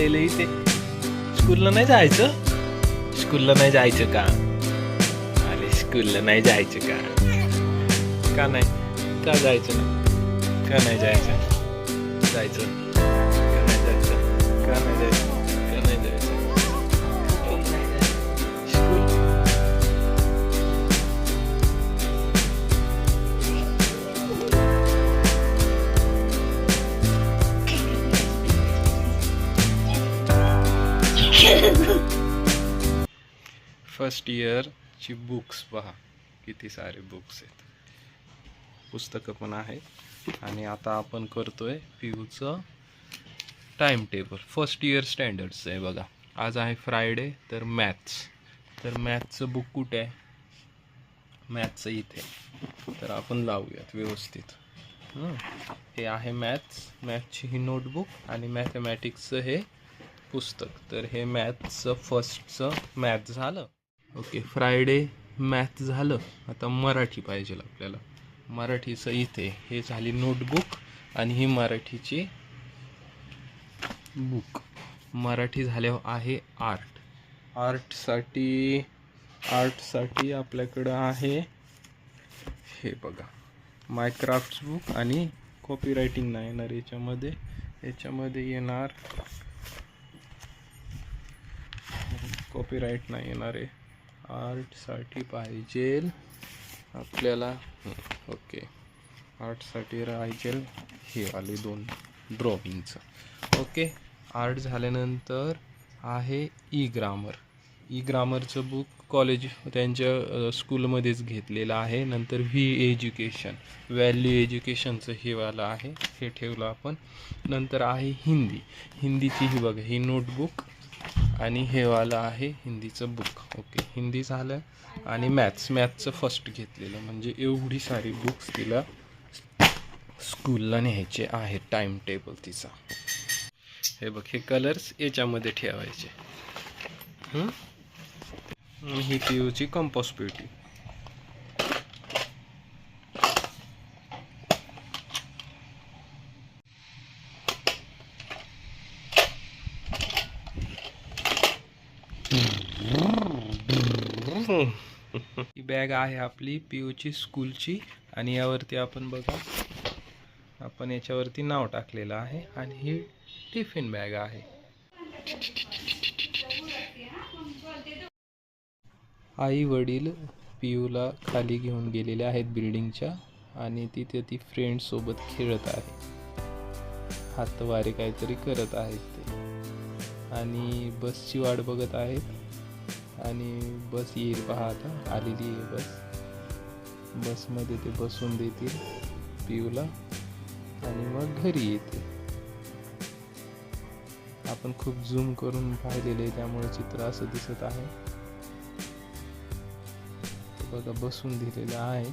चाललंय इथे. स्कूलला नाही जायचं? स्कूलला नाही जायचं का? अरे स्कूलला नाही जायचं का? का नाही? का जायचं नाही? का नाही जायचं? जायचं का नाही जायचं? का नाही जायचं? का नाही जायचं? स्कूल फर्स्ट इयरची बुक्स पहा, किती सारे बुक्स आहेत, पुस्तकं पण आहेत. आणि आता आपण करतोय पीयूचं टाइम टेबल. फर्स्ट इयर स्टँडर्डचं आहे बघा. आज आहे फ्रायडे, तर मॅथ्स. तर मॅथ्सचं बुक कुठे आहे? मॅथ्सचं इथे. तर आपण लावूयात व्यवस्थित. हे आहे मॅथ्सची ही नोटबुक आणि मॅथमॅटिक्सचं हे पुस्तक. तर हे मॅथ्सचं फर्स्टचं मॅथ झालं. ओके, फ्रायडे मॅथ झालं. आता मराठी पाहिजे आपल्याला. मराठीचं इथे हे झाली नोटबुक आणि ही मराठीची बुक. मराठी झाल्यावर आहे आर्ट. आर्टसाठी आपल्याकडं आहे हे बघा, मायक्राफ्ट बुक. आणि कॉपी रायटिंग नाही येणार याच्यामध्ये येणार, कॉपीराईट नाही येणार आहे. आर्टसाठी पाहिजे आपल्याला. ओके, आर्टसाठी पाहिजे हे वाले 2 ड्रॉइंगचं. ओके, आर्ट झाल्यानंतर आहे ई ग्रामरचं बुक कॉलेज त्यांच्या स्कूलमध्येच घेतलेलं आहे. नंतर एज्युकेशन, व्हॅल्यू एज्युकेशनचं हे वालं आहे, हे ठेवलं आपण. नंतर आहे हिंदीची ही बघा, ही नोटबुक आणि हे वालं आहे हिंदीचं बुक. ओके, हिंदी झालं. आणि मॅथ्सचं फर्स्ट घेतलेलं, म्हणजे एवढी सारी बुक्स तिला स्कूलला न्यायचे आहेत. टाइम टेबल तिचा. हे बघ, हे कलर्स याच्यामध्ये ठेवायचे. ही पीयूची कंपोस्ट पेटी. ही बॅग आहे आपली पीयूची स्कूलची. आणि यावरती आपण बघा, आपण याच्यावरती नाव टाकलेलं आहे. आणि ही टिफिन बॅग आहे. आई वडील पीयूला खाली घेऊन गेलेले आहेत बिल्डिंगच्या. आणि तिथे ती फ्रेंड सोबत खेळत आहे. हातवारे काहीतरी करत आहेत ते. आणि बसची वाट बघत आहेत. आणि बस येईल पहा, आता आलेली आहे बस. बसमध्ये ते बसून देतील पीयूला आणि मग घरी येते. आपण खूप झूम करून पाहिलेले आहे, त्यामुळे चित्र असं दिसत आहे. बघा, बसून दिलेलं आहे.